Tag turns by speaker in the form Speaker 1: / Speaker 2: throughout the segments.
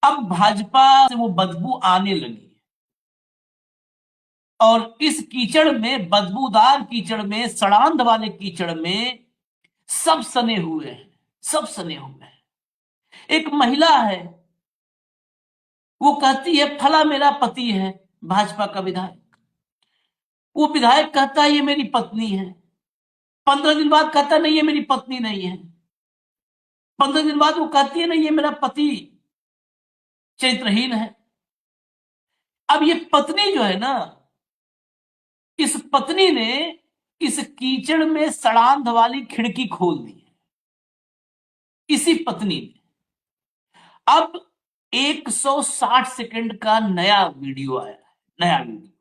Speaker 1: अब भाजपा से वो बदबू आने लगी और इस कीचड़ में, बदबूदार कीचड़ में, सड़ांध वाले कीचड़ में सब सने हुए हैं, सब सने हुए हैं। एक महिला है, वो कहती है फला मेरा पति है, भाजपा का विधायक। वो विधायक कहता है ये मेरी पत्नी है। 15 दिन बाद कहता नहीं ये मेरी पत्नी नहीं है। 15 दिन बाद वो कहती है नहीं ये मेरा पति चरित्रहीन है। अब ये पत्नी जो है ना, इस पत्नी ने इस कीचड़ में सड़ांध वाली खिड़की खोल दी। इसी पत्नी ने अब 160 सेकंड का नया वीडियो आया है। नया वीडियो,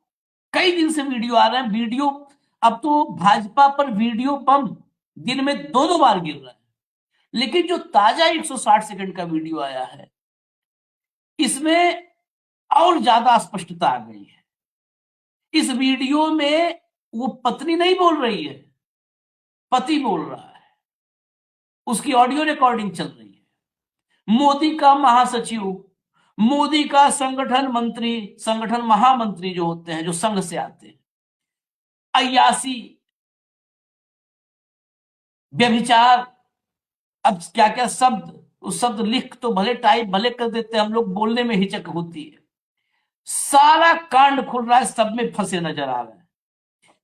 Speaker 1: कई दिन से वीडियो आ रहा है। वीडियो अब तो भाजपा पर वीडियो बम दिन में 2-2 बार गिर रहा है, लेकिन जो ताजा 160 सेकंड का वीडियो आया है, इसमें और ज्यादा स्पष्टता आ गई है। इस वीडियो में वो पत्नी नहीं बोल रही है, पति बोल रहा है। उसकी ऑडियो रिकॉर्डिंग चल रही है। मोदी का महासचिव, मोदी का संगठन मंत्री, संगठन महामंत्री जो होते हैं, जो संघ से आते हैं, अय्यासी, व्यभिचार, अब क्या क्या शब्द, उस शब्द लिख तो भले, टाइप भले कर देते हैं, हम लोग बोलने में हिचक होती है। सारा कांड खुल रहा है, सब में फंसे नजर आ रहे हैं।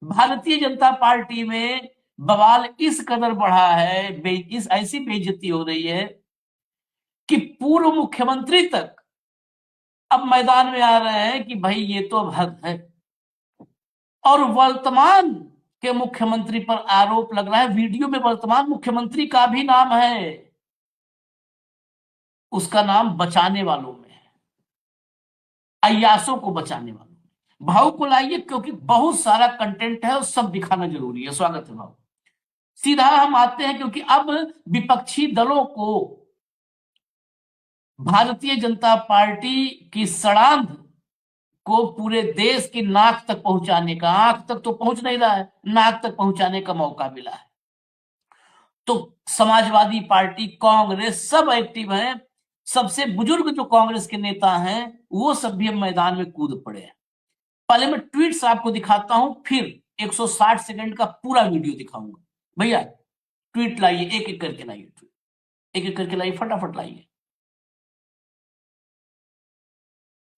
Speaker 1: भारतीय जनता पार्टी में बवाल इस कदर बढ़ा है, इस ऐसी बेइज्जती हो रही है कि पूर्व मुख्यमंत्री तक अब मैदान में आ रहे हैं कि भाई ये तो अब हद है। और वर्तमान के मुख्यमंत्री पर आरोप लग रहा है। वीडियो में वर्तमान मुख्यमंत्री का भी नाम है, उसका नाम बचाने वालों में है, अय्यासों को बचाने वालों में। भाव को लाइए, क्योंकि बहुत सारा कंटेंट है और सब दिखाना जरूरी है। स्वागत है भाव। सीधा हम आते हैं, क्योंकि अब विपक्षी दलों को भारतीय जनता पार्टी की सड़ांध को पूरे देश की नाक तक पहुंचाने का, आंख तक तो पहुंच नहीं रहा है, नाक तक पहुंचाने का मौका मिला है। तो समाजवादी पार्टी, कांग्रेस सब एक्टिव हैं। सबसे बुजुर्ग जो कांग्रेस के नेता हैं वो सब भी अब मैदान में कूद पड़े हैं। पहले मैं ट्वीट्स आपको दिखाता हूं, फिर 160 सेकंड का पूरा वीडियो दिखाऊंगा। भैया ट्वीट लाइए, एक एक करके लाइए, एक एक करके लाइए, फटाफट लाइए।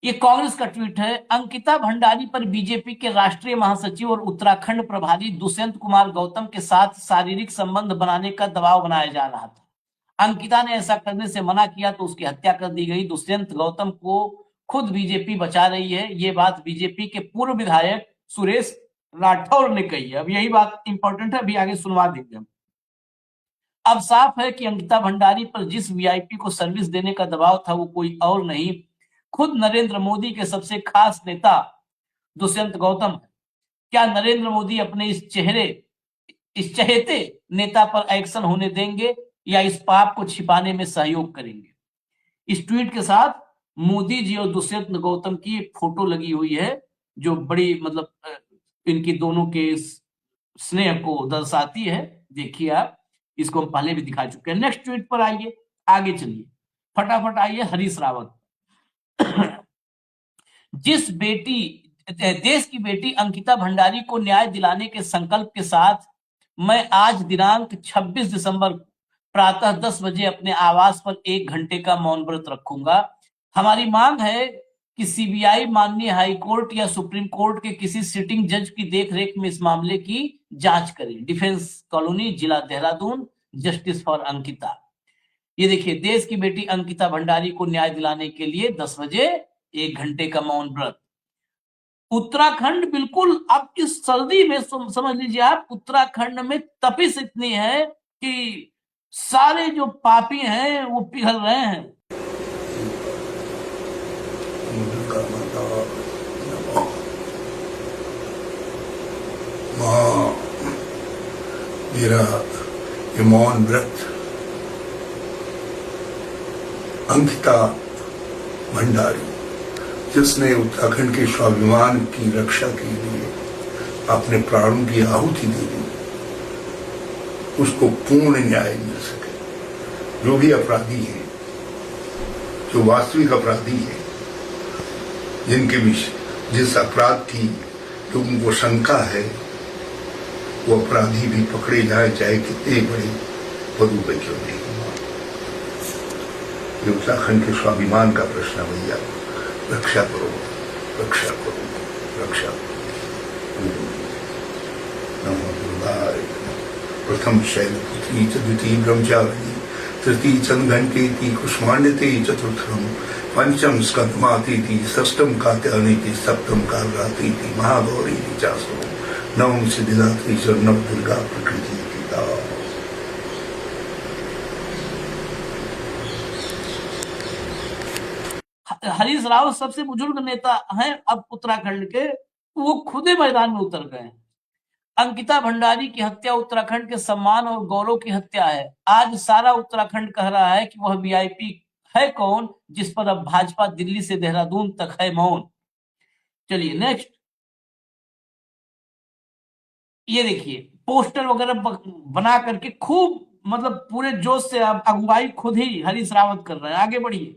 Speaker 1: ये कांग्रेस का ट्वीट है। अंकिता भंडारी पर बीजेपी के राष्ट्रीय महासचिव और उत्तराखंड प्रभारी दुष्यंत कुमार गौतम के साथ शारीरिक संबंध बनाने का दबाव बनाया जा रहा था। अंकिता ने ऐसा करने से मना किया तो उसकी हत्या कर दी गई। दुष्यंत गौतम को खुद बीजेपी बचा रही है, ये बात बीजेपी के पूर्व विधायक सुरेश राठौर ने कही है। अब यही बात इंपॉर्टेंट है, अभी आगे सुनवा देंगे हम। अब साफ है कि अंकिता भंडारी पर जिस वीआईपी को सर्विस देने का दबाव था वो कोई और नहीं, खुद नरेंद्र मोदी के सबसे खास नेता दुष्यंत गौतम है। क्या नरेंद्र मोदी अपने इस चहेते नेता पर एक्शन होने देंगे या इस पाप को छिपाने में सहयोग करेंगे? इस ट्वीट के साथ मोदी जी और दुष्यंत गौतम की एक फोटो लगी हुई है, जो बड़ी मतलब इनकी दोनों के स्नेह को दर्शाती है। देखिए आप, इसको हम पहले भी दिखा चुके हैं। नेक्स्ट ट्वीट पर आइए, आगे चलिए, फटाफट आइए। हरीश रावत, जिस बेटी, देश की बेटी अंकिता भंडारी को न्याय दिलाने के संकल्प के साथ मैं आज दिनांक 26 दिसंबर प्रातः 10 बजे अपने आवास पर 1 घंटे का मौन व्रत रखूंगा। हमारी मांग है कि सीबीआई माननीय हाई कोर्ट या सुप्रीम कोर्ट के किसी सिटिंग जज की देखरेख में इस मामले की जांच करे। डिफेंस कॉलोनी, जिला देहरादून, जस्टिस फॉर अंकिता। ये देखिए, देश की बेटी अंकिता भंडारी को न्याय दिलाने के लिए 10 बजे 1 घंटे का मौन व्रत। उत्तराखंड बिल्कुल, अब इस सर्दी में समझ लीजिए आप, उत्तराखंड में तपिश इतनी है कि सारे जो पापी हैं वो पिघल रहे हैं।
Speaker 2: मेरा ये मौन व्रत अंकिता भंडारी, जिसने उत्तराखंड के स्वाभिमान की रक्षा के लिए अपने प्राणों की आहुति दे दी, उसको पूर्ण न्याय मिल सके। जो भी अपराधी हैं, जो वास्तविक अपराधी है, जिनके विषय जिस अपराध की लोगों को शंका है, वो अपराधी भी पकड़े जाए, चाहे कितने बड़े पदों पर क्यों नहीं। ये उत्तराखंड के स्वाभिमान का प्रश्न है भैया। रक्षा करो, रक्षा करो, रक्षा करो। नमो दुर्गाय। प्रथम शैलपुत्री च द्वितीय ब्रह्मचारिणी तृतीय चंद्रघंटेति कुष्मांडते चतुर्थम पंचम स्कंदमातीति षष्ठम कात्यायनीति सप्तम कालरात्रीति महागौरी चासो नवम सिद्धिदात्री च नव दुर्गा प्रकृति पिता।
Speaker 1: हरीश राव सबसे बुजुर्ग नेता हैं अब उत्तराखंड के, वो खुद ही मैदान में उतर गए। अंकिता भंडारी की हत्या उत्तराखंड के सम्मान और गौरव की हत्या है। आज सारा उत्तराखंड कह रहा है कि वह वीआईपी है कौन जिस पर अब भाजपा दिल्ली से देहरादून तक है मौन। चलिए नेक्स्ट, ये देखिए पोस्टर वगैरह बना करके खूब मतलब पूरे जोश से अब अगुवाई खुद ही हरीश रावत कर रहे हैं। आगे बढ़िए,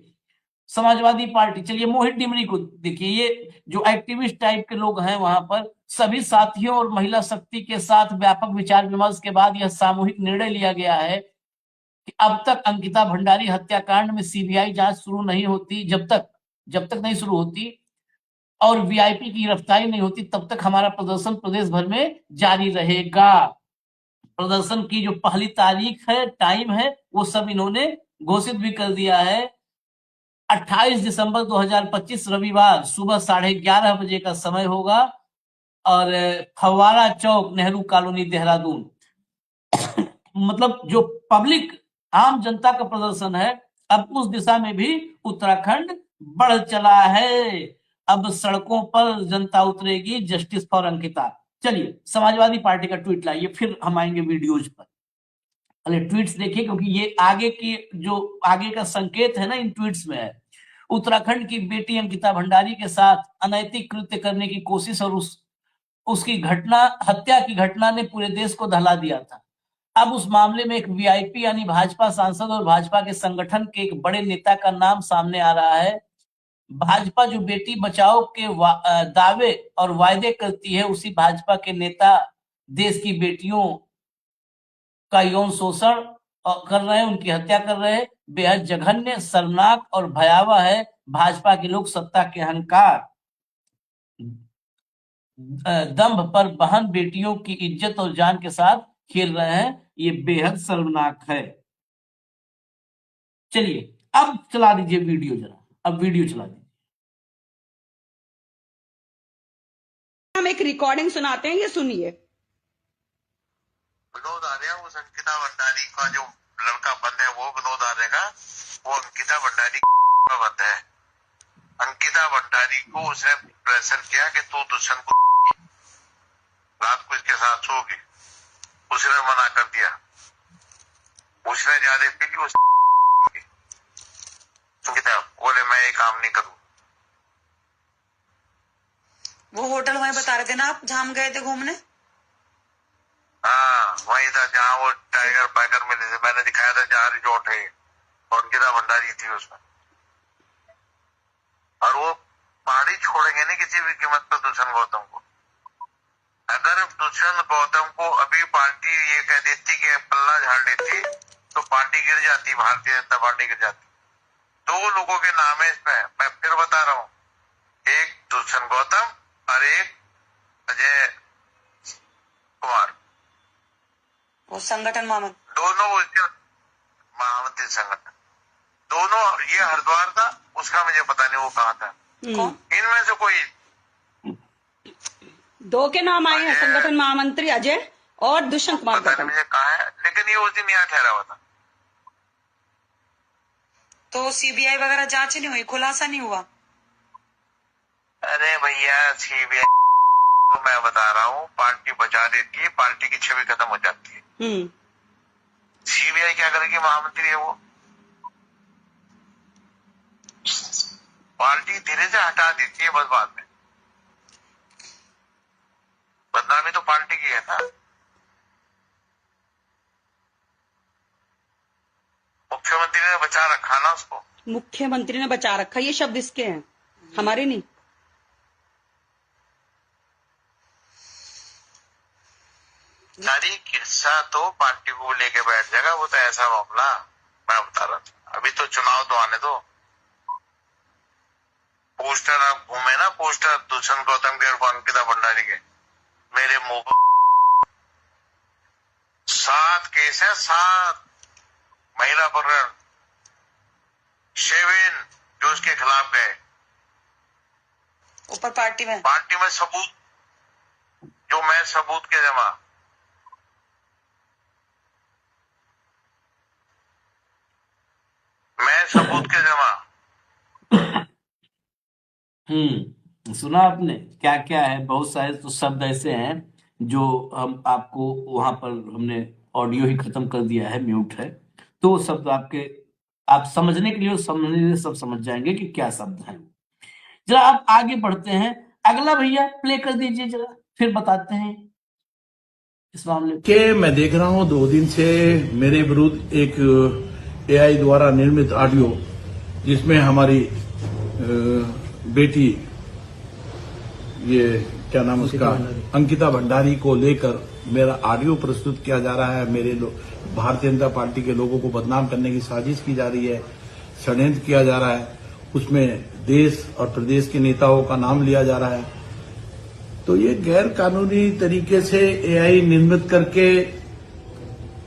Speaker 1: समाजवादी पार्टी। चलिए मोहित डिमरी को देखिए, ये जो एक्टिविस्ट टाइप के लोग हैं वहां पर सभी साथियों और महिला शक्ति के साथ व्यापक विचार विमर्श के बाद यह सामूहिक निर्णय लिया गया है कि अब तक अंकिता भंडारी हत्याकांड में सीबीआई जांच शुरू नहीं होती, जब तक नहीं शुरू होती और वीआईपी की गिरफ्तारी नहीं होती, तब तक हमारा प्रदर्शन प्रदेश भर में जारी रहेगा। प्रदर्शन की जो पहली तारीख है, टाइम है, वो सब इन्होंने घोषित भी कर दिया है। 28 दिसंबर 2025 रविवार सुबह 11:30 बजे का समय होगा और फव्वारा चौक, नेहरू कॉलोनी, देहरादून। मतलब जो पब्लिक आम जनता का प्रदर्शन है, अब उस दिशा में भी उत्तराखंड बढ़ चला है। अब सड़कों पर जनता उतरेगी, जस्टिस फॉर अंकिता। चलिए समाजवादी पार्टी का ट्वीट लाइए, फिर हम आएंगे वीडियोज पर। पहले ट्वीट्स देखिए, क्योंकि ये आगे की जो आगे का संकेत है ना इन ट्वीट्स में है। उत्तराखंड की बेटी अंकिता भंडारी के साथ अनैतिक कृत्य करने की कोशिश और उसकी हत्या की घटना ने पूरे देश को दहला दिया था। अब उस मामले में एक वीआईपी यानी भाजपा सांसद और भाजपा के संगठन के एक बड़े नेता का नाम सामने आ रहा है। भाजपा जो बेटी बचाओ के दावे और वायदे करती है, उसी भाजपा के नेता देश की बेटियों का यौन शोषण कर रहे हैं, उनकी हत्या कर रहे हैं। बेहद जघन्य, शर्मनाक और भयावह है। भाजपा के लोग सत्ता के अहंकार, दंभ पर बहन बेटियों की इज्जत और जान के साथ खेल रहे हैं। ये बेहद शर्मनाक है। चलिए अब चला दीजिए वीडियो, जरा अब वीडियो चला दीजिए।
Speaker 3: हम एक रिकॉर्डिंग सुनाते हैं, ये सुनिए।
Speaker 4: विनोद आर्या, उस अंकिता भंडारी का जो लड़का बंद है, वो विनोद आर्या का, वो अंकिता भंडारी में बंद है। अंकिता भंडारी को उसने प्रेशर किया कि तू दुष्यंत को रात को इसके साथ सोगी, उसने मना कर दिया। उसने ज्यादा पी ली, अंकिता बोले मैं ये काम नहीं करूं।
Speaker 3: वो होटल वहीं बता रहे थे ना आप, जहां हम गए थे घूमने?
Speaker 4: हाँ वही था जहाँ वो टाइगर बाइगर में मैंने दिखाया था, जहाँ रिजॉर्ट है, और अंकिता भंडारी थी उसमें। और वो पहाड़ी छोड़ेंगे नहीं किसी भी कीमत पर दुष्यंत गौतम को। अगर दुष्यंत गौतम को अभी पार्टी ये कह देती कि पल्ला झाड़ देती, तो पार्टी गिर जाती, भारतीय जनता पार्टी गिर जाती। दो लोगों के नाम है इसमें, मैं फिर बता रहा हूँ, एक दुष्यंत गौतम और एक अजय कुमार,
Speaker 3: वो संगठन मामन,
Speaker 4: दोनों महामंत्री संगठन, दोनों। ये हरिद्वार था, उसका मुझे पता नहीं वो कहाँ था।
Speaker 3: कौन?
Speaker 4: इनमें से कोई
Speaker 3: दो के नाम आए हैं, संगठन महामंत्री अजय और दुष्यंत कुमार
Speaker 4: पता नहीं
Speaker 3: गौतम।
Speaker 4: मुझे कहाँ है, लेकिन ये उस दिन यहाँ ठहरा हुआ था।
Speaker 3: तो सीबीआई वगैरह जांच नहीं हुई, खुलासा नहीं हुआ?
Speaker 4: अरे भैया सीबीआई तो मैं बता रहा हूँ, पार्टी बचा देती है, पार्टी की छवि खत्म हो जाती है। सीबीआई क्या करेगी? महामंत्री है वो, पार्टी धीरे से हटा देती है, बस बात में बदनामी तो पार्टी की है ना। मुख्यमंत्री ने बचा रखा ना उसको।
Speaker 3: मुख्यमंत्री ने बचा रखा, ये शब्द इसके हैं, हमारे नहीं।
Speaker 4: सारी किस्सा तो पार्टी को लेके बैठ जाएगा, वो तो ऐसा मामला मैं बता रहा था। अभी तो चुनाव तो आने दो। पोस्टर आप घूमे ना, पोस्टर दुष्यंत गौतम के और अंकिता भंडारी के, मेरे मुंह पर 7 केस है, 7 महिला अपहरण, 7 जो उसके खिलाफ गए।
Speaker 3: ऊपर पार्टी में
Speaker 4: सबूत, जो मैं सबूत के जमा, मैं सबूत के जमा।
Speaker 1: सुना आपने क्या क्या है? बहुत सारे तो शब्द ऐसे हैं जो हम आपको वहां पर हमने ऑडियो ही खत्म कर दिया है, म्यूट है, तो वो शब्द आपके आप समझने के लिए और समझने के लिए सब समझ जाएंगे कि क्या शब्द है। जरा आप आगे बढ़ते हैं, अगला भैया प्ले कर दीजिए जरा, फिर बताते हैं इस मामले में।
Speaker 5: के मैं देख रहा हूं 2 दिन से मेरे विरुद्ध एक एआई द्वारा निर्मित ऑडियो, जिसमें हमारी बेटी, ये क्या नाम उसका, अंकिता भंडारी को लेकर मेरा ऑडियो प्रस्तुत किया जा रहा है। मेरे भारतीय जनता पार्टी के लोगों को बदनाम करने की साजिश की जा रही है, षड्यंत्र किया जा रहा है, उसमें देश और प्रदेश के नेताओं का नाम लिया जा रहा है। तो ये गैर कानूनी तरीके से एआई निर्मित करके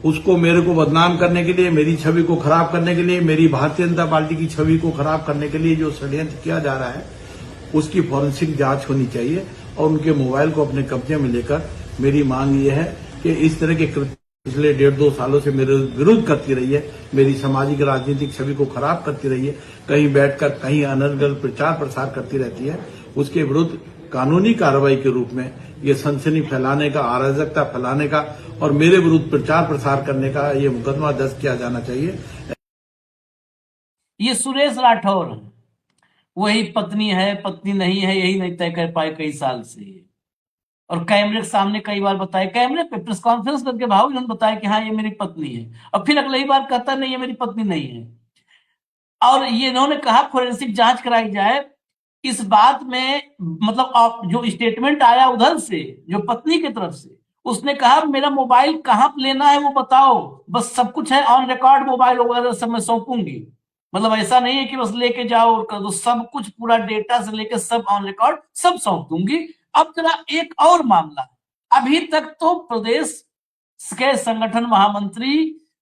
Speaker 5: उसको मेरे को बदनाम करने के लिए, मेरी छवि को खराब करने के लिए, मेरी भारतीय जनता पार्टी की छवि को खराब करने के लिए जो षड्यंत्र किया जा रहा है, उसकी फॉरेंसिक जांच होनी चाहिए और उनके मोबाइल को अपने कब्जे में लेकर मेरी मांग ये है कि इस तरह के कृत्य पिछले 1.5-2 सालों से मेरे विरुद्ध करती रही है, मेरी सामाजिक राजनीतिक छवि को खराब करती रही है, कहीं बैठकर कहीं अनर्गल प्रचार प्रसार करती रहती है, उसके विरुद्ध कानूनी कार्रवाई के रूप में ये सनसनी फैलाने का, अराजकता फैलाने का और मेरे विरुद्ध प्रचार प्रसार करने का ये मुकदमा दर्ज किया जाना चाहिए।
Speaker 1: ये सुरेश राठौर, वही पत्नी है पत्नी नहीं है यही नहीं तय कर पाए कई साल से, और कैमरे के सामने कई बार बताया, कैमरे पे प्रेस कॉन्फ्रेंस करके भाव इन्होंने बताया कि हाँ ये मेरी पत्नी है, और फिर अगली बार कहता नहीं ये मेरी पत्नी नहीं है। और ये इन्होंने कहा फोरेंसिक जांच कराई जाए। इस बात में मतलब जो स्टेटमेंट आया उधर से, जो पत्नी की तरफ से, उसने कहा मेरा मोबाइल कहाँ लेना है वो बताओ, बस सब कुछ है ऑन रिकॉर्ड, मोबाइल वगैरह सब मैं सौंपूंगी। मतलब ऐसा नहीं है कि बस लेके जाओ और कर दो, सब कुछ पूरा डेटा से लेके सब ऑन रिकॉर्ड सब सौंप दूंगी। अब जरा एक और मामला, अभी तक तो प्रदेश के संगठन महामंत्री,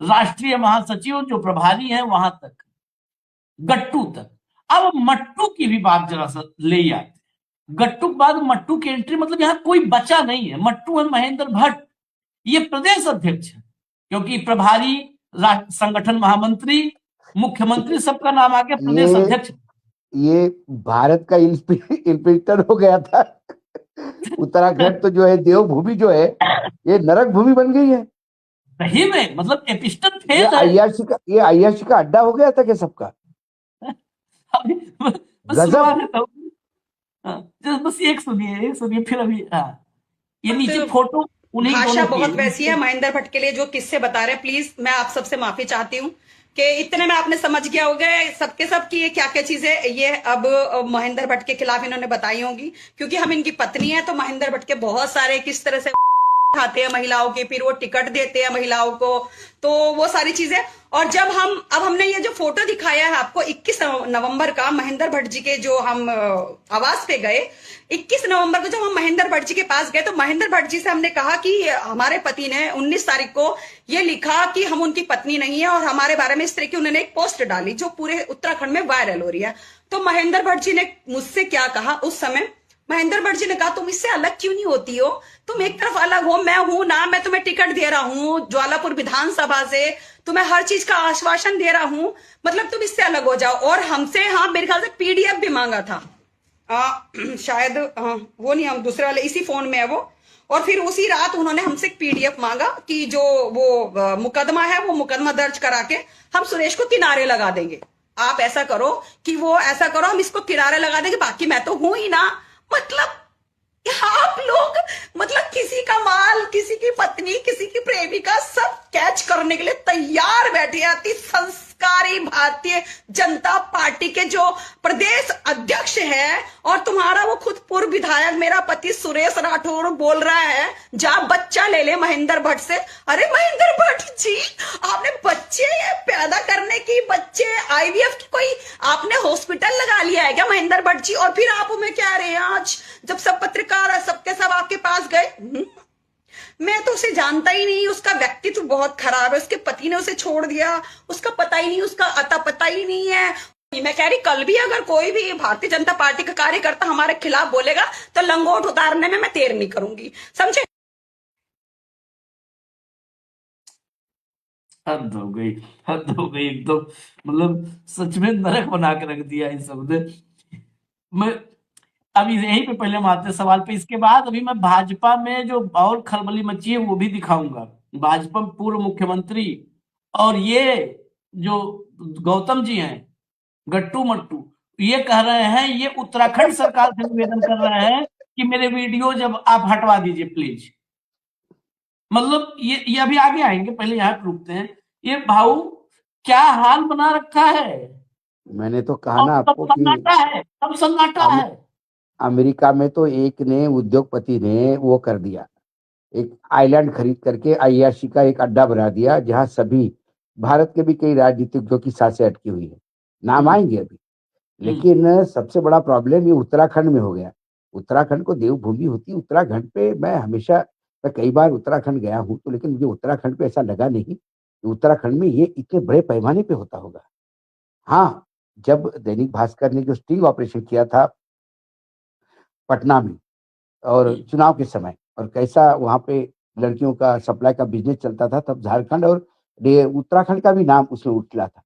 Speaker 1: राष्ट्रीय महासचिव जो प्रभारी हैं वहां तक, गट्टू तक, अब मट्टू की भी बात जरा सा ले आते। गट्टू के बाद मट्टू की एंट्री, मतलब यहाँ कोई बचा नहीं है। मट्टू है महेंद्र भट्ट, ये प्रदेश अध्यक्ष है, क्योंकि प्रभारी, संगठन महामंत्री, मुख्यमंत्री सबका नाम आ गया प्रदेश अध्यक्ष।
Speaker 6: ये भारत का इंस्पेक्टर हो गया था। उत्तराखंड तो जो है देवभूमि जो है ये नरक भूमि बन गई है।
Speaker 1: सही में, मतलब एपिस्टल फेल है।
Speaker 6: ये अय्याशी का अड्डा हो गया था क्या सबका?
Speaker 1: बस एक सुनिए फिर अभी ये नीचे फोटो उन्हीं
Speaker 3: भाषा बहुत वैसी है महेंद्र भट्ट के लिए जो किससे बता रहे हैं। प्लीज मैं आप सबसे माफी चाहती हूँ कि इतने में आपने समझ गया होगा सबके सब की ये क्या क्या चीजें ये अब महेंद्र भट्ट के खिलाफ इन्होंने बताई होंगी, क्योंकि हम इनकी पत्नी है। तो महेंद्र भट्ट के बहुत सारे किस तरह से उठाते हैं महिलाओं के, फिर वो टिकट देते हैं महिलाओं को, तो वो सारी चीजें। और जब अब हमने ये जो फोटो दिखाया है आपको 21 नवंबर का महेंद्र भट्ट जी के जो हम आवास पे गए, 21 नवंबर को जब हम महेंद्र भट्ट जी के पास गए तो महेंद्र भट्ट जी से हमने कहा कि हमारे पति ने 19 तारीख को ये लिखा कि हम उनकी पत्नी नहीं है, और हमारे बारे में इस तरह की उन्होंने एक पोस्ट डाली जो पूरे उत्तराखंड में वायरल हो रही है। तो महेंद्र भट्ट जी ने मुझसे क्या कहा उस समय, महेंद्र भट्ट जी ने कहा तुम इससे अलग क्यों नहीं होती हो, तुम एक तरफ अलग हो, मैं हूं ना, मैं तुम्हें टिकट दे रहा हूं ज्वालापुर विधानसभा से, तुम्हें हर चीज का आश्वासन दे रहा हूं, मतलब तुम इससे अलग हो जाओ। और हमसे मेरे ख्याल से पीडीएफ भी मांगा था, शायद वो नहीं, हम दूसरे वाले इसी फोन में है वो। और फिर उसी रात उन्होंने हमसे एक पीडीएफ मांगा कि जो वो मुकदमा है वो मुकदमा दर्ज करा के हम सुरेश को किनारे लगा देंगे। आप ऐसा करो कि वो ऐसा करो, हम इसको किनारे लगा देंगे, बाकी मैं तो हूं ही ना। मतलब आप लोग मतलब किसी का माल, किसी की पत्नी, किसी की प्रेमिका सब कैच करने के लिए तैयार बैठे, अति संस्कारी भारतीय जनता पार्टी के जो प्रदेश अध्यक्ष है, और तुम्हारा वो खुद पूर्व विधायक मेरा पति सुरेश राठौर बोल रहा है जा बच्चा ले ले महेंद्र भट्ट से। अरे महेंद्र भट्ट जी, आपने बच्चे पैदा करने की, बच्चे आईवीएफ की कोई आपने हॉस्पिटल लगा लिया है क्या महेंद्र भट्ट जी? और फिर आप हमें कह रहे हैं आज जब सब पत्रकार सबके सब आपके पास गए, मैं तो उसे जानता ही नहीं, उसका व्यक्तित्व बहुत खराब है, उसके पति ने उसे छोड़ दिया, उसका पता ही नहीं, उसका अता पता ही नहीं है। मैं कह रही कल भी अगर कोई भी भारतीय जनता पार्टी का कार्यकर्ता हमारे खिलाफ बोलेगा तो लंगोट उतारने में मैं देर नहीं करूंगी, समझे?
Speaker 1: हद हो गई, हद हो गई एकदम। मतलब सच में नरक बना के रख दिया इन सब ने। मैं अभी यहीं पे पहले हम आते हैं सवाल पे, इसके बाद अभी मैं भाजपा में जो और खलबली मची है वो भी दिखाऊंगा। भाजपा में पूर्व मुख्यमंत्री और ये जो गौतम जी हैं गट्टू मट्टू, ये कह रहे हैं, ये उत्तराखंड सरकार से निवेदन कर रहे हैं कि मेरे वीडियो जब आप हटवा दीजिए प्लीज। मतलब ये अभी आगे आएंगे, पहले यहाँ पे रुकते हैं। ये भाऊ क्या हाल बना रखा है,
Speaker 6: मैंने तो कहा ना
Speaker 1: और सब
Speaker 6: आपको कि
Speaker 1: सन्नाटा है, सब सन्नाटा
Speaker 6: अम-
Speaker 1: है।
Speaker 6: अमेरिका में तो एक ने उद्योगपति ने वो कर दिया, एक आइलैंड खरीद करके आईआरसी का एक अड्डा बना दिया जहां सभी भारत के भी कई राजनीतिज्ञों की सांसें अटकी हुई है, नाम आएंगे अभी। लेकिन सबसे बड़ा प्रॉब्लम ये उत्तराखंड में हो गया। उत्तराखंड को देवभूमि होती है। उत्तराखंड पे मैं कई बार उत्तराखंड गया हूँ, तो लेकिन मुझे उत्तराखंड पे ऐसा लगा नहीं कि उत्तराखंड में ये इतने बड़े पैमाने पे होता होगा। हाँ, जब दैनिक भास्कर ने जो स्टिंग ऑपरेशन किया था पटना में और चुनाव के समय, और कैसा वहां पे लड़कियों का सप्लाई का बिजनेस चलता था, तब झारखंड और उत्तराखंड का भी नाम उसमें उछला था।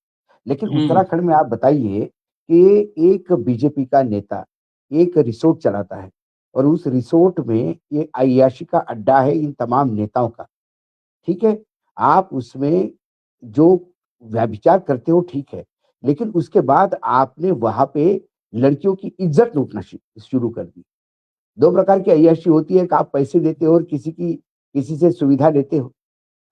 Speaker 6: लेकिन उत्तराखंड में आप बताइए कि एक बीजेपी का नेता एक रिसोर्ट चलाता है, और उस रिसोर्ट में ये अय्याशी का अड्डा है इन तमाम नेताओं का। ठीक है, आप उसमें जो व्यभिचार करते हो ठीक है, लेकिन उसके बाद आपने वहां पे लड़कियों की इज्जत लूटना शुरू कर दी। दो प्रकार की अय्याशी होती है कि आप पैसे देते हो और किसी से सुविधा लेते हो।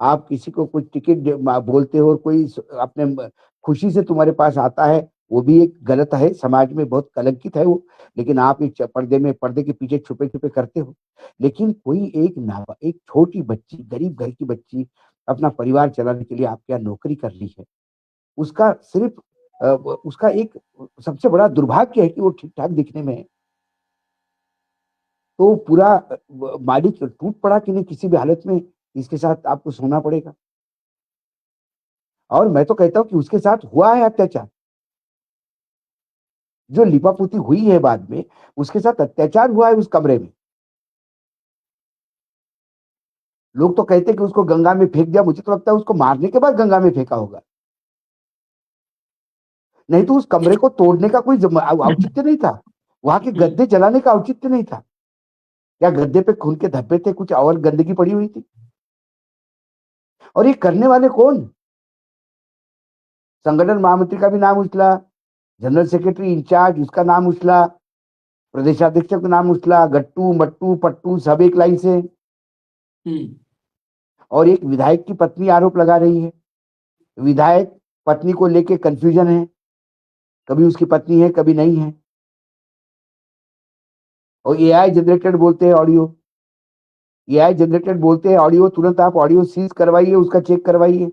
Speaker 6: आप किसी को कुछ बोलते हो और कोई अपने खुशी से तुम्हारे पास आता है, वो भी एक गलत है, समाज में बहुत कलंकित है वो। लेकिन आप एक पर्दे के पीछे छुपे छुपे करते हो। लेकिन कोई एक छोटी बच्ची, गरीब घर की बच्ची अपना परिवार चलाने के लिए आपके यहाँ नौकरी कर ली है, उसका सिर्फ उसका एक सबसे बड़ा दुर्भाग्य है कि वो ठीक ठाक दिखने में है, तो पूरा मालिक टूट पड़ा कि नहीं किसी भी हालत में इसके साथ आपको सोना पड़ेगा। और मैं तो कहता हूं कि उसके साथ हुआ है अत्याचार, जो लिपापोती हुई है बाद में, उसके साथ अत्याचार हुआ है उस कमरे में। लोग तो कहते हैं कि उसको गंगा में फेंक दिया, मुझे तो लगता है उसको मारने के बाद गंगा में फेंका होगा, नहीं तो उस कमरे को तोड़ने का कोई औचित्य नहीं था, वहां के गद्दे जलाने का औचित्य नहीं था, या गद्दे पे खून के धब्बे थे, कुछ और गंदगी पड़ी हुई थी। और ये करने वाले कौन? संगठन महामंत्री का भी नाम उछला, जनरल सेक्रेटरी इंचार्ज उसका नाम उछला, प्रदेशाध्यक्ष का नाम उछला, गट्टू मट्टू पट्टू सब एक लाइन से। और एक विधायक की पत्नी आरोप लगा रही है। विधायक पत्नी को लेके कंफ्यूजन है, कभी उसकी पत्नी है कभी नहीं है। और एआई जनरेटेड बोलते हैं ऑडियो, एआई जनरेटेड बोलते हैं ऑडियो, तुरंत आप ऑडियो सीज करवाइए, उसका चेक करवाइए।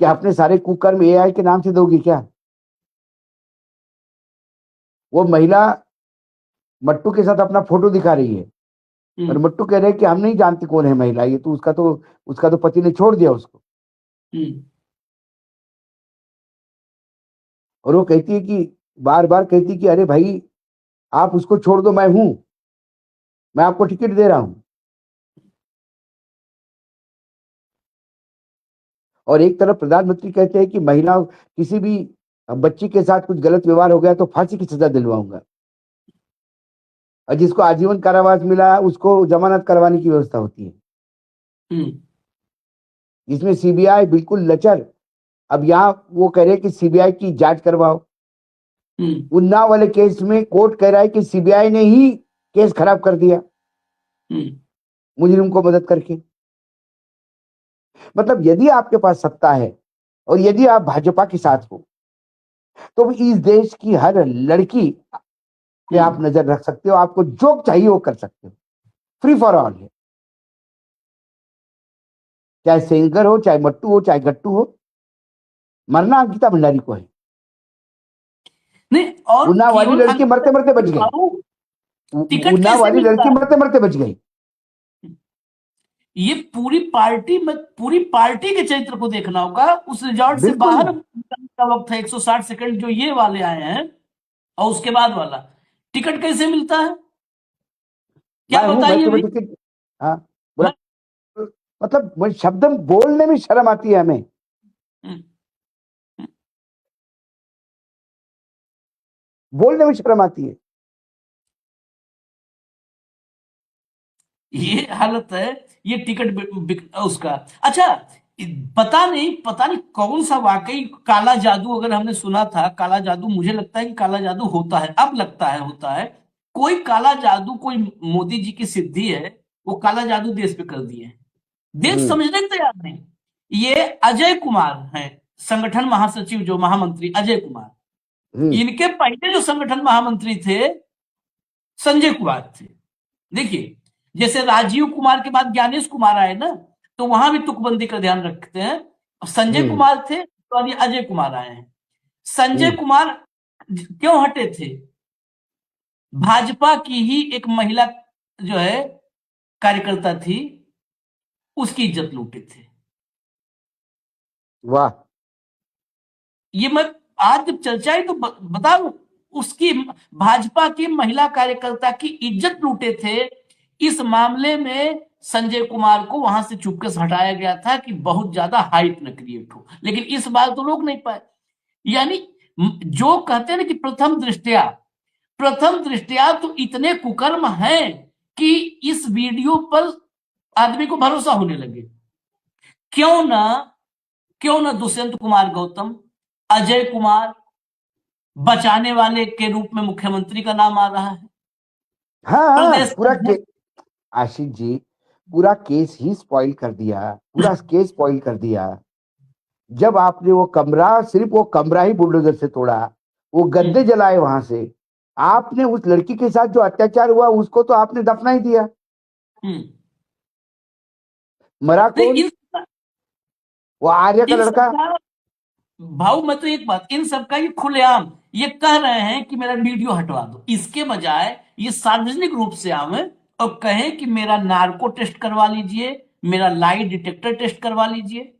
Speaker 6: क्या अपने सारे कुकर्म एआई के नाम से दोगी क्या? वो महिला मट्टू के साथ अपना फोटो दिखा रही है, और मट्टू कह रहे हैं कि हम नहीं जानते कौन है महिला, ये तो उसका तो पति ने छोड़ दिया उसको। और वो कहती है कि बार बार कहती है कि अरे भाई आप उसको छोड़ दो, मैं आपको टिकट दे रहा हूं। और एक तरफ प्रधानमंत्री कहते हैं कि महिला किसी भी बच्ची के साथ कुछ गलत व्यवहार हो गया तो फांसी की सजा दिलवाऊंगा, और जिसको आजीवन कारावास मिला उसको जमानत करवाने की व्यवस्था होती है, जिसमें सीबीआई बिल्कुल लचर। अब यहाँ वो कह रहे कि सीबीआई की जांच करवाओ। उन्नाव वाले केस में कोर्ट कह रहा है कि सीबीआई ने ही केस खराब कर दिया मुजरिम को मदद करके। मतलब यदि आपके पास सत्ता है और यदि आप भाजपा के साथ हो तो इस देश की हर लड़की पे आप नजर रख सकते हो, आपको जो चाहिए वो कर सकते हो, फ्री फॉर ऑल है। चाहे सेंगर हो, चाहे मट्टू हो, चाहे गट्टू हो, मरना अंकिता भंडारी को है।
Speaker 1: नहीं, और
Speaker 6: उन्नाव वाली
Speaker 1: केवल
Speaker 6: लड़की मरते मरते बच गई,
Speaker 1: टिकट
Speaker 6: उन्नाव
Speaker 1: कैसे
Speaker 6: वाली
Speaker 1: मिलता
Speaker 6: लड़की
Speaker 1: है?
Speaker 6: मरते मरते बच गई।
Speaker 1: ये पूरी पार्टी में, पूरी पार्टी के चरित्र को देखना होगा। उस रिजॉर्ट से
Speaker 6: बिल्कुल।
Speaker 1: बाहर निकलने का वक्त है 160 सेकंड जो ये वाले आए हैं, और उसके बाद वाला टिकट कैसे मिलता है? क्या
Speaker 6: मैं हूं, मैं
Speaker 1: बताइए भाई।
Speaker 6: तुम्हें टिकट, हाँ बोला, मतलब वो शब्द बोलने में शर्म आती है हमें।
Speaker 1: हम्म,
Speaker 6: बोलने में शर्म आती है।
Speaker 1: ये हालत है। ये टिकट उसका। अच्छा, पता नहीं कौन सा वाकई काला जादू, अगर हमने सुना था काला जादू, मुझे लगता है कि काला जादू होता है, अब लगता है होता है। कोई काला जादू, कोई मोदी जी की सिद्धि है, वो काला जादू देश पे कर दिए हैं। देश
Speaker 6: हम्म।
Speaker 1: समझने को तैयार नहीं। ये अजय कुमार हैं, संगठन महासचिव, जो महामंत्री अजय कुमार।
Speaker 6: हम्म।
Speaker 1: इनके पहले जो संगठन महामंत्री थे, संजय कुमार थे। देखिए, जैसे राजीव कुमार के बाद ज्ञानेश कुमार आए ना, तो वहां भी तुकबंदी का ध्यान रखते हैं। संजय
Speaker 6: हम्म।
Speaker 1: कुमार थे, तो अब ये अजय कुमार आए हैं। संजय
Speaker 6: हम्म।
Speaker 1: कुमार क्यों हटे थे? भाजपा की ही एक महिला जो है कार्यकर्ता थी, उसकी इज्जत लूटे थे।
Speaker 6: वाह।
Speaker 1: ये मैं आज जब चर्चा है तो बताऊं, उसकी, भाजपा की महिला कार्यकर्ता की इज्जत लूटे थे। इस मामले में संजय कुमार को वहां से चुपके से हटाया गया था कि बहुत ज्यादा हाइप न क्रिएट हो, लेकिन इस बार तो रोक नहीं पाए। यानी जो कहते हैं ना कि प्रथम दृष्टया तो इतने कुकर्म हैं कि इस वीडियो पर आदमी को भरोसा होने लगे। क्यों ना दुष्यंत कुमार गौतम, अजय कुमार बचाने वाले के रूप में मुख्यमंत्री का नाम आ रहा है।
Speaker 6: हाँ हाँ,
Speaker 1: प्रदेश
Speaker 6: पूरा
Speaker 1: अध्यक्ष।
Speaker 6: आशीष जी, पूरा केस ही स्पॉइल कर दिया, पूरा केस स्पॉइल कर दिया। जब आपने वो कमरा, सिर्फ वो कमरा ही बुलडोजर से तोड़ा, वो गद्दे जलाए वहां से, आपने उस लड़की के साथ जो अत्याचार हुआ उसको तो आपने दफना ही दिया।
Speaker 1: हम्म।
Speaker 6: मरा
Speaker 1: नहीं,
Speaker 6: कौन? वो आर्य का
Speaker 1: इन
Speaker 6: लड़का।
Speaker 1: सबका, भाऊ मैं तो एक बात, इन सबका ये खुलेआम ये कह रहे हैं कि मेरा वीडियो हटवा दो, इसके बजाय ये सार्वजनिक रूप से आवे और कहें कि मेरा नार्को टेस्ट करवा लीजिए, मेरा लाई डिटेक्टर टेस्ट करवा लीजिए,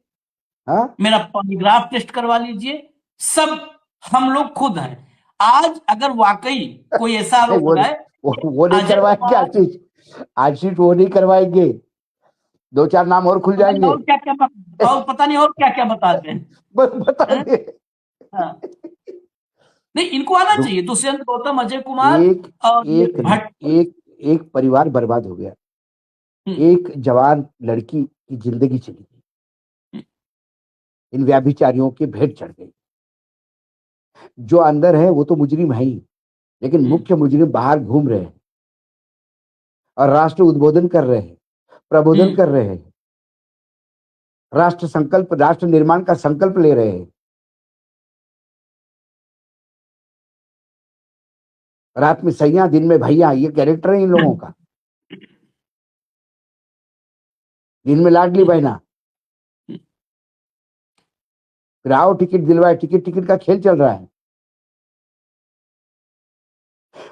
Speaker 6: हाँ,
Speaker 1: मेरा पॉलीग्राफ टेस्ट करवा लीजिए। सब हम लोग खुद हैं। आज अगर वाकई कोई ऐसा
Speaker 6: नहीं,
Speaker 1: आरोप लगाए,
Speaker 6: वो नहीं
Speaker 1: अजय
Speaker 6: करवाएंगे
Speaker 1: कुमार,
Speaker 6: आशीष, आशीष वो नहीं करवाएंगे। दो चार नाम और खुल
Speaker 1: पता नहीं
Speaker 6: जाएंगे।
Speaker 1: और क्या क्या, और पता नहीं और क्या क्या बताते हैं।
Speaker 6: बस बता
Speaker 1: हैं?
Speaker 6: दे।
Speaker 1: हाँ। नहीं, इनको आना
Speaker 6: दो-
Speaker 1: चाहिए, दुष्यंत गौतम, अजय कुमार
Speaker 6: एक
Speaker 1: और ये
Speaker 6: एक
Speaker 1: भट्ट।
Speaker 6: एक एक परिवार बर्बाद हो गया,
Speaker 1: हम्म,
Speaker 6: एक जवान लड़की की जिंदगी चली गई, इन व्याभिचारियों के भेंट चढ़ गई। जो अंदर है वो तो मुजरिम है ही, लेकिन मुख्य मुजरिम बाहर घूम रहे हैं और राष्ट्र उद्बोधन कर रहे हैं, प्रबोधन
Speaker 1: हम्म।
Speaker 6: कर रहे हैं, राष्ट्र निर्माण का संकल्प ले रहे हैं। रात में सैया, दिन में भैया, ये कैरेक्टर है इन लोगों का। दिन में लाडली बहना, फिर आओ टिकट दिलवाए, टिकट टिकट का खेल चल रहा है।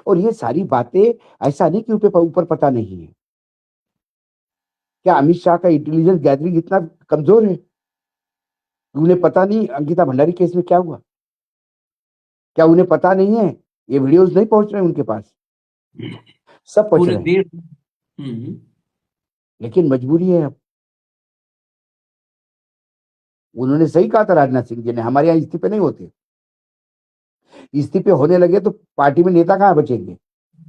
Speaker 6: और ये सारी बातें, ऐसा नहीं कि ऊपर पता नहीं है। क्या अमित शाह का इंटेलिजेंस गैदरिंग इतना कमजोर है? उन्हें पता नहीं अंकिता भंडारी केस में क्या हुआ? क्या उन्हें पता नहीं है ये वीडियोस नहीं पहुंच रहे उनके पास? सब पहुंच
Speaker 1: पूरे
Speaker 6: रहे हैं,
Speaker 1: देश।
Speaker 6: लेकिन मजबूरी है अब। उन्होंने सही कहा था राजनाथ सिंह जी ने, हमारे यहाँ इस्तीफे नहीं होते, इस्तीफे होने लगे तो पार्टी में नेता कहाँ बचेंगे?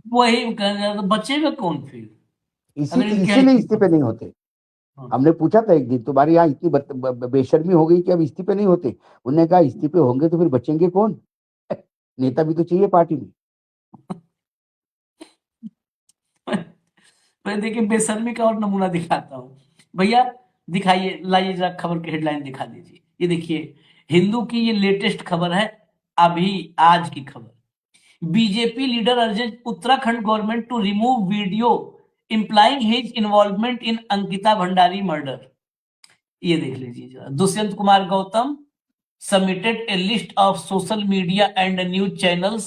Speaker 1: वही कहने जा रहा था, बचेगा कौन फिर अगर इनके यहाँ
Speaker 6: इसीलिए इस्तीफे नहीं होते।
Speaker 1: हाँ।
Speaker 6: हमने पूछा था एक दिन, तुम्हारे यहाँ इतनी बेशर्मी हो गई कि अब इस्तीफे नहीं होते? उन्होंने कहा इस्तीफे होंगे तो फिर बचेंगे कौन? नेता भी तो चाहिए पार्टी में।
Speaker 1: मैं देखिए बेशर्मी का और नमूना दिखाता हूँ। भैया दिखाइए, लाइए जरा खबर की हेडलाइन दिखा दीजिए। ये देखिए, हिंदू की ये लेटेस्ट खबर है, अभी आज की खबर। BJP leader urges Uttarakhand government to remove video implying his involvement in Ankita Bhandari murder. ये देख लीजिए जरा। Dushyant Kumar Gautam submitted a list of social media and news channels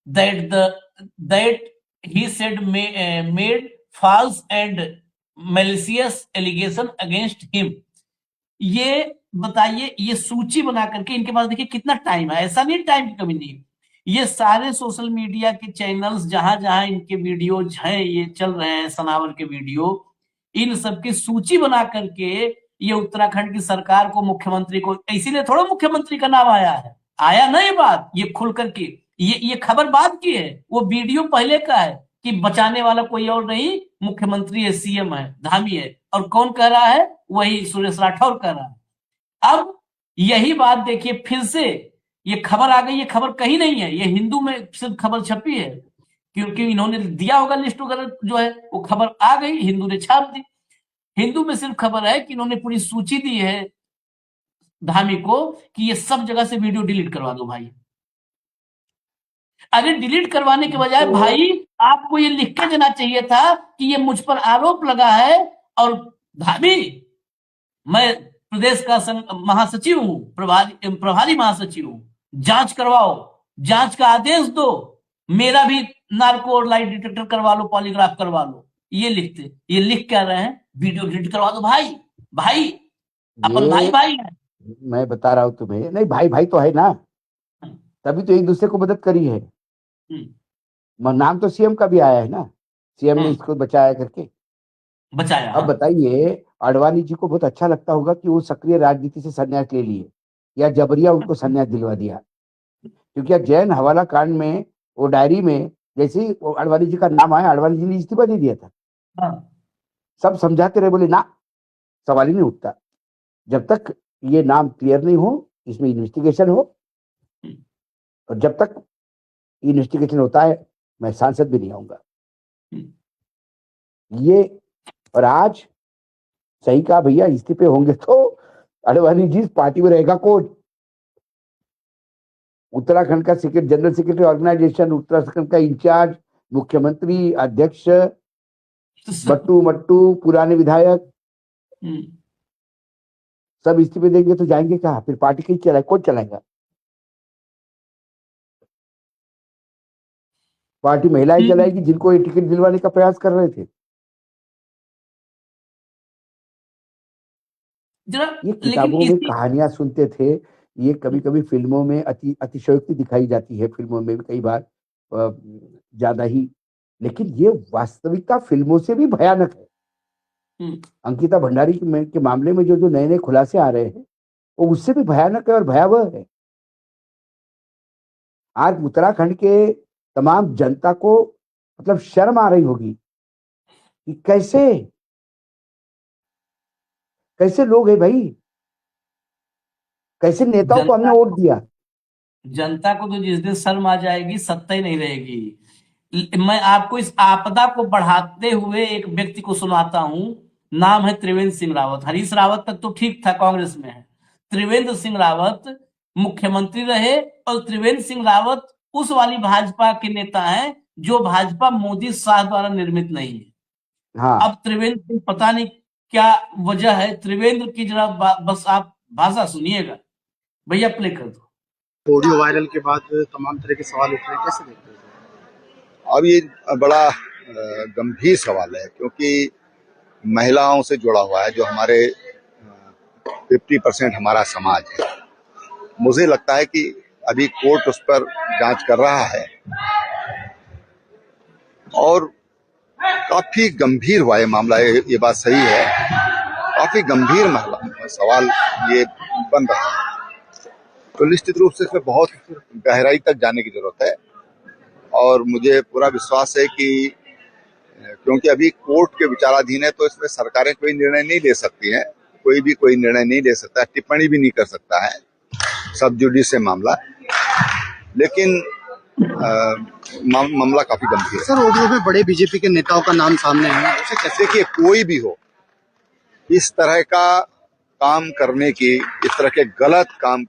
Speaker 1: that he said made false and malicious allegation against him। ये बताइए, ये सूची बना करके इनके पास देखिए कितना टाइम है, ऐसा नहीं टाइम की कमी नहीं। ये सारे सोशल मीडिया के चैनल्स जहां जहां इनके वीडियोज हैं, ये चल रहे हैं सनावर के वीडियो, इन सबकी सूची बना करके ये उत्तराखंड की सरकार को, मुख्यमंत्री को, इसीलिए थोड़ा मुख्यमंत्री का नाम आया है, आया ना ये बात, ये खुल करके ये खबर बाद की है, वो वीडियो पहले का है कि बचाने वाला कोई और नहीं, मुख्यमंत्री है, सीएम है, धामी है। और कौन कह रहा है? वही सुरेश राठौर कह रहा है। अब यही बात देखिए फिर से ये खबर आ गई। ये खबर कहीं नहीं है, ये हिंदू में सिर्फ खबर छपी है, क्योंकि इन्होंने दिया होगा लिस्ट वगैरह जो है, वो खबर आ गई, हिंदू ने छाप दी। हिंदू में सिर्फ खबर है कि इन्होंने पूरी सूची दी है धामी को कि ये सब जगह से वीडियो डिलीट करवा दो भाई। अरे डिलीट करवाने के बजाय भाई आपको ये लिख के देना चाहिए था कि ये मुझ पर आरोप लगा है और धामी, मैं प्रदेश का महासचिव हूं, प्रभारी महासचिव हूं, जांच करवाओ, जांच का आदेश दो, मेरा भी नार्को और लाइट डिटेक्टर करवा लो, पॉलीग्राफ करवा लो। ये लिखते, ये लिख क्या रहे हैं? वीडियो डिलीट करवा दो भाई। भाई अपन भाई है।
Speaker 6: मैं बता रहा हूं तुम्हें, नहीं भाई तो है ना, तभी तो एक दूसरे को मदद करी है। नाम तो सीएम का भी आया है ना, सीएम ने इसको बचाया करके बचाया। अब बताइए, आडवाणी जी को बहुत अच्छा लगता होगा कि वो सक्रिय राजनीति से संन्यास ले लिए या जबरिया उनको संन्यास दिलवा दिया, क्योंकि जैन हवाला कांड में वो डायरी में जैसे ही आडवाणी जी का नाम आया, आडवाणी जी ने इस्तीफा दे दिया था। सब समझाते रहे, बोले ना, सवाल ही नहीं उठता जब तक ये नाम क्लियर नहीं हो, इसमें इन्वेस्टिगेशन हो, और जब तक इन्वेस्टिगेशन होता है मैं सांसद भी नहीं आऊंगा। ये और आज सही कहा भैया, इस्तीफे होंगे तो आडवाणी जी पार्टी में रहेगा कौन? उत्तराखंड का जनरल सेक्रेटरी ऑर्गेनाइजेशन, उत्तराखंड का इंचार्ज, मुख्यमंत्री, अध्यक्ष, मट्टू पुराने विधायक, सब इस्तीफे देंगे तो जाएंगे कहाँ? फिर पार्टी कहीं चलाए, कौन चलाएगा? पार्टी महिलाएं चलाएगी जिनको ये टिकट दिलवाने का प्रयास कर रहे थे। ये किताबों में कहानियां सुनते थे, ये कभी कभी फिल्मों में अतिशयोक्ति दिखाई जाती है, फिल्मों में भी कई बार ज्यादा ही, लेकिन ये वास्तविकता फिल्मों से भी भयानक है। अंकिता भंडारी के मामले में जो नए नए खुलासे आ रहे हैं वो उससे भी भयानक है और भयावह है। आज उत्तराखंड के तमाम जनता को मतलब शर्म आ रही होगी कि कैसे लोग हैं भाई, कैसे नेताओं को हमने वोट दिया। जनता को तो जिस दिन शर्म आ जाएगी, सत्ता ही नहीं रहेगी। मैं आपको इस आपदा को बढ़ाते हुए एक व्यक्ति को सुनाता हूं, नाम है त्रिवेंद्र सिंह रावत। हरीश रावत तक तो ठीक था, कांग्रेस में है। त्रिवेंद्र सिंह रावत मुख्यमंत्री रहे, और त्रिवेंद्र सिंह रावत उस वाली भाजपा के नेता हैं जो भाजपा मोदी शाह द्वारा निर्मित नहीं है। हाँ। अब त्रिवेंद्र सिंह, पता नहीं क्या वजह है, त्रिवेंद्र की जरा बस आप भाषा सुनिएगा। भैया प्ले कर दो।
Speaker 7: ऑडियो वायरल के बाद तमाम तरह के सवाल उठ रहे हैं, कैसे देखते हैं?
Speaker 2: अब ये बड़ा गंभीर सवाल है, क्योंकि महिलाओं से जुड़ा हुआ है, जो हमारे 50% हमारा समाज है। मुझे लगता है कि अभी कोर्ट उस पर जांच कर रहा है और काफी गंभीर हुआ ये मामला है। ये बात सही है, काफी गंभीर मामला सवाल ये बन रहा है, तो निश्चित रूप से इसमें बहुत गहराई तक जाने की जरूरत है। और मुझे पूरा विश्वास है कि क्योंकि अभी कोर्ट के विचाराधीन है, तो इसमें सरकारें कोई निर्णय नहीं ले सकती हैं, कोई भी कोई निर्णय नहीं ले सकता, टिप्पणी भी नहीं कर सकता है, सब जुडिस मामला। लेकिन मामला काफी गंभीर है।
Speaker 7: सर, ऑडियो में बड़े बीजेपी के नेताओं का नाम सामने है, उसे कैसे?
Speaker 2: देखिए, कोई भी हो, इस तरह का काम करने की, इस तरह के गलत काम